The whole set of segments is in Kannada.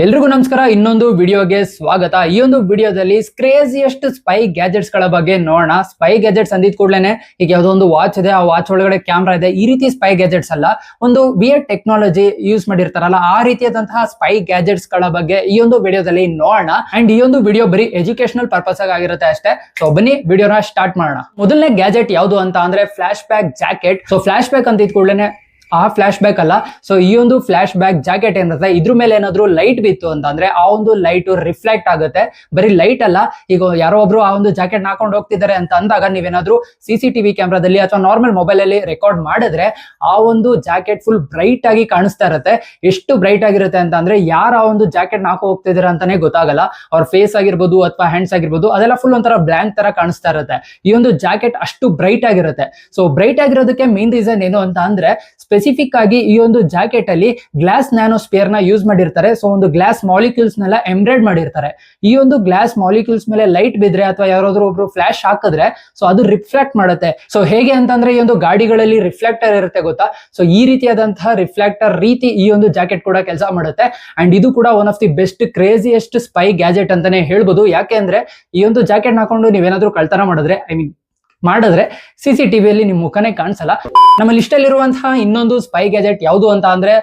ಎಲ್ರಿಗೂ ನಮಸ್ಕಾರ. ಇನ್ನೊಂದು ವಿಡಿಯೋಗೆ ಸ್ವಾಗತ. ಈ ಒಂದು ವಿಡಿಯೋದಲ್ಲಿ ಕ್ರೇಜಿಯಸ್ಟ್ ಸ್ಪೈ ಗ್ಯಾಜೆಟ್ಸ್ ಗಳ ಬಗ್ಗೆ ನೋಡೋಣ. ಸ್ಪೈ ಗ್ಯಾಜೆಟ್ಸ್ ಅಂದಿದ್ ಕೂಡಲೇ ಈಗ ಯಾವುದೋ ಒಂದು ವಾಚ್ ಇದೆ, ಆ ವಾಚ್ ಒಳಗಡೆ ಕ್ಯಾಮ್ರಾ ಇದೆ, ಈ ರೀತಿ ಸ್ಪೈ ಗ್ಯಾಜೆಟ್ಸ್ ಅಲ್ಲ, ಒಂದು ವಿಯರ್ಡ್ ಟೆಕ್ನಾಲಜಿ ಯೂಸ್ ಮಾಡಿರ್ತಾರಲ್ಲ ಆ ರೀತಿಯಾದಂತಹ ಸ್ಪೈ ಗ್ಯಾಜೆಟ್ಸ್ ಗಳ ಬಗ್ಗೆ ಈ ಒಂದು ವಿಡಿಯೋದಲ್ಲಿ ನೋಡೋಣ. ಅಂಡ್ ಈ ಒಂದು ವಿಡಿಯೋ ಬರೀ ಎಜುಕೇಶನಲ್ ಪರ್ಪಸ್ ಆಗಿರುತ್ತೆ ಅಷ್ಟೇ. ಸೊ ಬನ್ನಿ ವಿಡಿಯೋನ ಸ್ಟಾರ್ಟ್ ಮಾಡೋಣ. ಮೊದಲನೇ ಗ್ಯಾಜೆಟ್ ಯಾವುದು ಅಂತ ಅಂದ್ರೆ flash back jacket. So flash back ಅಂತಿದ್ ಕೂಡಲೇ ಆ ಫ್ಲಾಶ್ ಬ್ಯಾಕ್ ಅಲ್ಲ, ಸೊ ಈ ಒಂದು ಫ್ಲಾಶ್ ಬ್ಯಾಕ್ ಜಾಕೆಟ್ ಏನಿರುತ್ತೆ ಇದ್ರ ಮೇಲೆ ಏನಾದ್ರು ಲೈಟ್ ಬಿತ್ತು ಅಂತಂದ್ರೆ ಆ ಒಂದು ಲೈಟ್ ರಿಫ್ಲೆಕ್ಟ್ ಆಗುತ್ತೆ. ಬರೀ ಲೈಟ್ ಅಲ್ಲ, ಈಗ ಯಾರೋ ಒಬ್ರು ಆ ಒಂದು ಜಾಕೆಟ್ ಹಾಕೊಂಡು ಹೋಗ್ತಿದ್ದಾರೆ ಅಂತ ಅಂದಾಗ ನೀವೇನಾದ್ರೂ CCTV ಕ್ಯಾಮ್ರಾದಲ್ಲಿ ಅಥವಾ ನಾರ್ಮಲ್ ಮೊಬೈಲ್ ಅಲ್ಲಿ ರೆಕಾರ್ಡ್ ಮಾಡಿದ್ರೆ ಆ ಒಂದು ಜಾಕೆಟ್ ಫುಲ್ ಬ್ರೈಟ್ ಆಗಿ ಕಾಣಿಸ್ತಾ ಇರುತ್ತೆ. ಎಷ್ಟು ಬ್ರೈಟ್ ಆಗಿರುತ್ತೆ ಅಂತ ಅಂದ್ರೆ ಯಾರು ಆ ಒಂದು ಜಾಕೆಟ್ ಹಾಕೋ ಹೋಗ್ತಿದಾರೆ ಅಂತಾನೆ ಗೊತ್ತಾಗಲ್ಲ. ಅವ್ರ ಫೇಸ್ ಆಗಿರ್ಬೋದು ಅಥವಾ ಹ್ಯಾಂಡ್ಸ್ ಆಗಿರ್ಬೋದು ಅದೆಲ್ಲ ಫುಲ್ ಒಂಥರ ಬ್ಲಾಂಕ್ ತರ ಕಾಣಿಸ್ತಾ ಇರುತ್ತೆ. ಈ ಒಂದು ಜಾಕೆಟ್ ಅಷ್ಟು ಬ್ರೈಟ್ ಆಗಿರುತ್ತೆ. ಸೊ ಬ್ರೈಟ್ ಆಗಿರೋದಕ್ಕೆ ಮೇನ್ ರೀಸನ್ ಏನು ಅಂತ ಅಂದ್ರೆ ಸ್ಪೆಸಿಫಿಕ್ ಆಗಿ ಈ ಒಂದು ಜಾಕೆಟ್ ಅಲ್ಲಿ ಗ್ಲಾಸ್ ನ್ಯಾನೋಸ್ಪಿಯರ್ ನ ಯೂಸ್ ಮಾಡಿರ್ತಾರೆ. ಸೊ ಒಂದು ಗ್ಲಾಸ್ ಮಾಲಿಕ್ಯೂಲ್ಸ್ ನೆಲ್ಲ ಎಂಬ್ರಾಯ್ಡ್ ಮಾಡಿರ್ತಾರೆ. ಈ ಒಂದು ಗ್ಲಾಸ್ ಮಾಲಿಕ್ಯೂಲ್ಸ್ ಮೇಲೆ ಲೈಟ್ ಬಿದ್ರೆ ಅಥವಾ ಯಾರಾದ್ರೂ ಒಬ್ರು ಫ್ಲಾಶ್ ಹಾಕಿದ್ರೆ ಸೊ ಅದು ರಿಫ್ಲೆಕ್ಟ್ ಮಾಡುತ್ತೆ. ಸೊ ಹೇಗೆ ಅಂತಂದ್ರೆ ಈ ಒಂದು ಗಾಡಿಗಳಲ್ಲಿ ರಿಫ್ಲೆಕ್ಟರ್ ಇರುತ್ತೆ ಗೊತ್ತಾ, ಸೊ ಈ ರೀತಿಯಾದಂತಹ ರಿಫ್ಲೆಕ್ಟರ್ ರೀತಿ ಈ ಒಂದು ಜಾಕೆಟ್ ಕೂಡ ಕೆಲಸ ಮಾಡುತ್ತೆ. ಅಂಡ್ ಇದು ಕೂಡ one of the best craziest spy gadget ಅಂತಾನೆ ಹೇಳ್ಬೋದು. ಯಾಕೆ ಅಂದ್ರೆ ಈ ಒಂದು ಜಾಕೆಟ್ ಹಾಕೊಂಡು ನೀವೇನಾದ್ರೂ ಕಳ್ತನ ಮಾಡಿದ್ರೆ ಮಾಡಿದ್ರೆ CCTVಯಲ್ಲಿ ನಿಮ್ ಮುಖನೇ ಕಾಣಿಸಲ್ಲ. ನಮ್ಮ ಲಿಸ್ಟ್ ಅಲ್ಲಿರುವಂತಹ ಇನ್ನೊಂದು ಸ್ಪೈ ಗ್ಯಾಜೆಟ್ ಯಾವುದು ಅಂತ ಅಂದ್ರೆ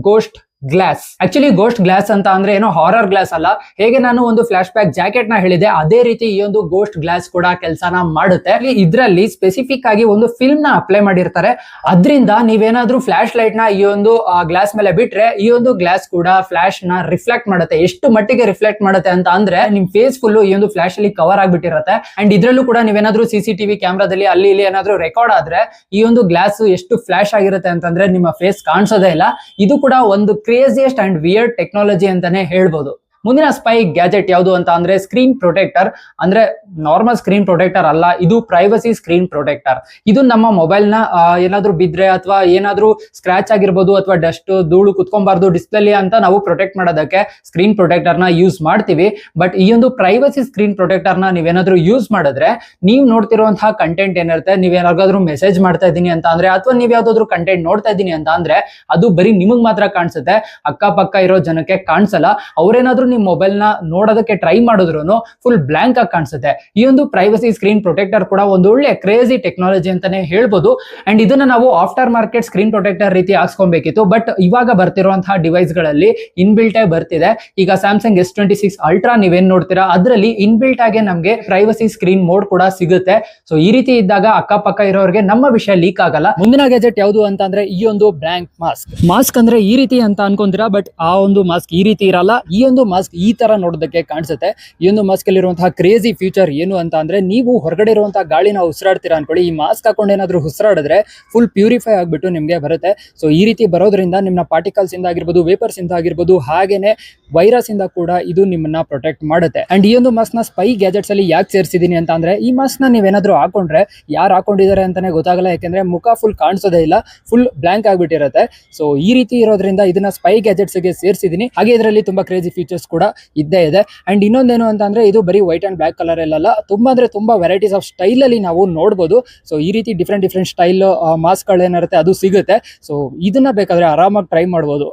ghost glass. Actually ghost glass ಅಂತ ಅಂದ್ರೆ ಏನೋ ಹಾರರ್ ಗ್ಲಾಸ್ ಅಲ್ಲ. ಹೇಗೆ ನಾನು ಒಂದು ಫ್ಲಾಶ್ ಬ್ಯಾಕ್ ಜಾಕೆಟ್ ನ ಹೇಳಿದೆ ಅದೇ ರೀತಿ ಈ ಒಂದು ಗೋಸ್ಟ್ ಗ್ಲಾಸ್ ಕೂಡ ಕೆಲಸನ ಮಾಡುತ್ತೆ. ಇದ್ರಲ್ಲಿ ಸ್ಪೆಸಿಫಿಕ್ ಆಗಿ ಒಂದು ಫಿಲ್ಮ್ ನ ಅಪ್ಲೈ ಮಾಡಿರ್ತಾರೆ. ಅದರಿಂದ ನೀವೇನಾದ್ರೂ ಫ್ಲಾಶ್ ಲೈಟ್ ನ ಈ ಒಂದು ಗ್ಲಾಸ್ ಮೇಲೆ ಬಿಟ್ರೆ ಈ ಒಂದು ಗ್ಲಾಸ್ ಕೂಡ ಫ್ಲಾಶ್ ನ ರಿಫ್ಲೆಕ್ಟ್ ಮಾಡುತ್ತೆ. ಎಷ್ಟು ಮಟ್ಟಿಗೆ ರಿಫ್ಲೆಕ್ಟ್ ಮಾಡುತ್ತೆ ಅಂತ ಅಂದ್ರೆ ನಿಮ್ ಫೇಸ್ ಫುಲ್ ಈ ಒಂದು ಫ್ಲಾಶ್ ಅಲ್ಲಿ ಕವರ್ ಆಗ್ಬಿಟ್ಟಿರುತ್ತೆ. ಅಂಡ್ ಇದ್ರಲ್ಲೂ ಕೂಡ ನೀವೇನಾದ್ರೂ CCTV ಕ್ಯಾಮ್ರಾದಲ್ಲಿ ಅಲ್ಲಿ ಇಲ್ಲಿ ಏನಾದ್ರೂ ರೆಕಾರ್ಡ್ ಆದ್ರೆ ಈ ಒಂದು ಗ್ಲಾಸ್ ಎಷ್ಟು ಫ್ಲಾಶ್ ಆಗಿರುತ್ತೆ ಅಂತಂದ್ರೆ ನಿಮ್ಮ ಫೇಸ್ ಕಾಣಿಸೋದೇ ಇಲ್ಲ. ಇದು ಕೂಡ ಒಂದು ಕ್ರೇಜಿಯಸ್ಟ್ ಅಂಡ್ ವಿಯರ್ಡ್ ಟೆಕ್ನಾಲಜಿ ಅಂತಾನೆ ಹೇಳ್ಬೋದು. ಮುಂದಿನ ಸ್ಪೈ ಗ್ಯಾಜೆಟ್ ಯಾವುದು ಅಂತ ಅಂದ್ರೆ ಸ್ಕ್ರೀನ್ ಪ್ರೊಟೆಕ್ಟರ್. ಅಂದ್ರೆ ನಾರ್ಮಲ್ ಸ್ಕ್ರೀನ್ ಪ್ರೊಟೆಕ್ಟರ್ ಅಲ್ಲ, ಇದು ಪ್ರೈವಸಿ ಸ್ಕ್ರೀನ್ ಪ್ರೊಟೆಕ್ಟರ್. ಇದು ನಮ್ಮ ಮೊಬೈಲ್ ನ ಏನಾದ್ರೂ ಬಿದ್ರೆ ಅಥವಾ ಏನಾದ್ರೂ ಸ್ಕ್ರಾಚ್ ಆಗಿರ್ಬೋದು ಅಥವಾ ಡಸ್ಟ್ ಧೂಳು ಕುತ್ಕೊಬಾರ್ದು ಡಿಸ್ಪ್ಲೇ ಅಂತ ನಾವು ಪ್ರೊಟೆಕ್ಟ್ ಮಾಡೋದಕ್ಕೆ ಸ್ಕ್ರೀನ್ ಪ್ರೊಟೆಕ್ಟರ್ ನ ಯೂಸ್ ಮಾಡ್ತೀವಿ. ಬಟ್ ಈ ಒಂದು ಪ್ರೈವಸಿ ಸ್ಕ್ರೀನ್ ಪ್ರೊಟೆಕ್ಟರ್ ನ ನೀವೇನಾದ್ರೂ ಯೂಸ್ ಮಾಡಿದ್ರೆ ನೀವು ನೋಡ್ತಿರುವಂತಹ ಕಂಟೆಂಟ್ ಏನಿರುತ್ತೆ, ನೀವೇನಾದ್ರೂ ಮೆಸೇಜ್ ಮಾಡ್ತಾ ಇದ್ದೀನಿ ಅಂತ ಅಂದ್ರೆ ಅಥವಾ ನೀವ್ ಯಾವ್ದಾದ್ರು ಕಂಟೆಂಟ್ ನೋಡ್ತಾ ಇದ್ದೀನಿ ಅಂತ ಅಂದ್ರೆ ಅದು ಬರೀ ನಿಮಗ್ ಮಾತ್ರ ಕಾಣಿಸುತ್ತೆ, ಅಕ್ಕಪಕ್ಕ ಇರೋ ಜನಕ್ಕೆ ಕಾಣಿಸಲ್ಲ. ಅವ್ರೇನಾದ್ರೂ ನಿಮ್ ಮೊಬೈಲ್ ನ ನೋಡೋದಕ್ಕೆ ಟ್ರೈ ಮಾಡಿದ್ರು ಫುಲ್ ಬ್ಲಾಂಕ್ ಆಗಿ ಕಾಣಿಸುತ್ತೆ. ಈ ಒಂದು ಪ್ರೈವಸಿ ಸ್ಕ್ರೀನ್ ಪ್ರೊಟೆಕ್ಟರ್ ಕೂಡ ಒಂದು ಒಳ್ಳೆ ಕ್ರೇಜಿ ಟೆಕ್ನಾಲಜಿ ಅಂತಾನೆ ಹೇಳ್ಬೋದು. ಅಂಡ್ ಇದನ್ನ ನಾವು ಆಫ್ಟರ್ ಮಾರ್ಕೆಟ್ ಸ್ಕ್ರೀನ್ ಪ್ರೊಟೆಕ್ಟರ್ ರೀತಿ ಹಾಕ್ಸ್ಕೊಬೇಕಿತ್ತು. ಬಟ್ ಇವಾಗ ಬರ್ತಿರುವಂತಹ ಡಿವೈಸ್ ಗಳಲ್ಲಿ ಇನ್ಬಿಲ್ಟ್ ಆಗಿ ಬರ್ತಿದೆ. ಈಗ ಸ್ಯಾಮ್ಸಂಗ್ S26 ಅಲ್ಟ್ರಾ ನೀವೇನ್ ನೋಡ್ತೀರಾ ಅದರಲ್ಲಿ ಇನ್ಬಿಲ್ಟ್ ಆಗಿ ನಮ್ಗೆ ಪ್ರೈವಸಿ ಸ್ಕ್ರೀನ್ ಮೋಡ್ ಕೂಡ ಸಿಗುತ್ತೆ. ಸೊ ಈ ರೀತಿ ಇದ್ದಾಗ ಅಕ್ಕಪಕ್ಕ ಇರೋರಿಗೆ ನಮ್ಮ ವಿಷಯ ಲೀಕ್ ಆಗಲ್ಲ. ಮುಂದಿನ ಗ್ಯಾಜೆಟ್ ಯಾವುದು ಅಂತ ಅಂದ್ರೆ ಈ ಒಂದು ಬ್ಲಾಂಕ್ ಮಾಸ್ಕ್. ಮಾಸ್ಕ್ ಅಂದ್ರೆ ಈ ರೀತಿ ಅಂತ ಅನ್ಕೊಂತೀರಾ, ಬಟ್ ಆ ಒಂದು ಮಾಸ್ಕ್ ಈ ರೀತಿ ಇರಲ್ಲ. ಈ ಒಂದು ಮಾಸ್ಕ್ ಈ ತರ ನೋಡೋದಕ್ಕೆ ಕಾಣಿಸುತ್ತೆ. ಈ ಒಂದು ಮಾಸ್ಕ್ ಅಲ್ಲಿರುವಂತಹ ಕ್ರೇಜಿ ಫ್ಯೂಚರ್ ಏನು ಅಂತ ಅಂದ್ರೆ ನೀವು ಹೊರಗಡೆ ಇರುವಂತಹ ಗಾಳಿನ ಉಸಿರಾಡ್ತೀರಾ ಅನ್ಕೊಳ್ಳಿ, ಈ ಮಾಸ್ಕ್ ಹಾಕೊಂಡು ಏನಾದ್ರೂ ಉಸಿರಾಡಿದ್ರೆ ಫುಲ್ ಪ್ಯೂರಿಫೈ ಆಗ್ಬಿಟ್ಟು ನಿಮ್ಗೆ ಬರುತ್ತೆ. ಸೊ ಈ ರೀತಿ ಬರೋದ್ರಿಂದ ನಿಮ್ಮ ಪಾರ್ಟಿಕಲ್ಸ್ ಇಂದ ಆಗಿರ್ಬೋದು, ವೇಪರ್ಸ್ ಇಂದ ಆಗಿರ್ಬೋದು, ಹಾಗೇನೆ ವೈರಸ್ ಇಂದ ಕೂಡ ಇದು ನಿಮ್ಮನ್ನ ಪ್ರೊಟೆಕ್ಟ್ ಮಾಡುತ್ತೆ. ಅಂಡ್ ಈ ಒಂದು ಮಾಸ್ಕ್ ನ ಸ್ಪೈ ಗ್ಯಾಜೆಟ್ಸ್ ಅಲ್ಲಿ ಯಾಕೆ ಸೇರಿಸಿದೀನಿ ಅಂತ ಅಂದ್ರೆ ಈ ಮಾಸ್ಕ್ ನ ನೀವೇನಾದ್ರೂ ಹಾಕೊಂಡ್ರೆ ಯಾರು ಹಾಕೊಂಡಿದ್ದಾರೆ ಅಂತಾನೆ ಗೊತ್ತಾಗಲ್ಲ. ಯಾಕೆಂದ್ರೆ ಮುಖ ಫುಲ್ ಕಾಣಿಸೋದೇ ಇಲ್ಲ, ಫುಲ್ ಬ್ಲಾಂಕ್ ಆಗ್ಬಿಟ್ಟಿರುತ್ತೆ. ಸೊ ಈ ರೀತಿ ಇರೋದ್ರಿಂದ ಇದನ್ನ ಸ್ಪೈ ಗ್ಯಾಜೆಟ್ಸ್ ಗೆ ಸೇರಿಸಿದೀನಿ. ಹಾಗೆ ಇದರಲ್ಲಿ ತುಂಬಾ ಕ್ರೇಜಿ ಫೀಚರ್ಸ್ ಕೂಡ ಇದ್ದೇ ಇದೆ. ಅಂಡ್ ಇನ್ನೊಂದೇನು ಅಂತ ಅಂದ್ರೆ ಇದು ಬರೀ ವೈಟ್ ಅಂಡ್ ಬ್ಲಾಕ್ ಕಲರ್ ಅಲ್ಲ, ತುಂಬಾ ಅಂದ್ರೆ ತುಂಬಾ ವೆರೈಟೀಸ್ ಆಫ್ ಸ್ಟೈಲ್ ಅಲ್ಲಿ ನಾವು ನೋಡಬಹುದು. ಸೊ ಈ ರೀತಿ ಡಿಫ್ರೆಂಟ್ ಸ್ಟೈಲ್ ಮಾಸ್ಕ್ ಗಳು ಏನಿರುತ್ತೆ ಅದು ಸಿಗುತ್ತೆ. ಸೊ ಇದನ್ನ ಬೇಕಾದ್ರೆ ಆರಾಮಾಗಿ ಟ್ರೈ ಮಾಡಬಹುದು.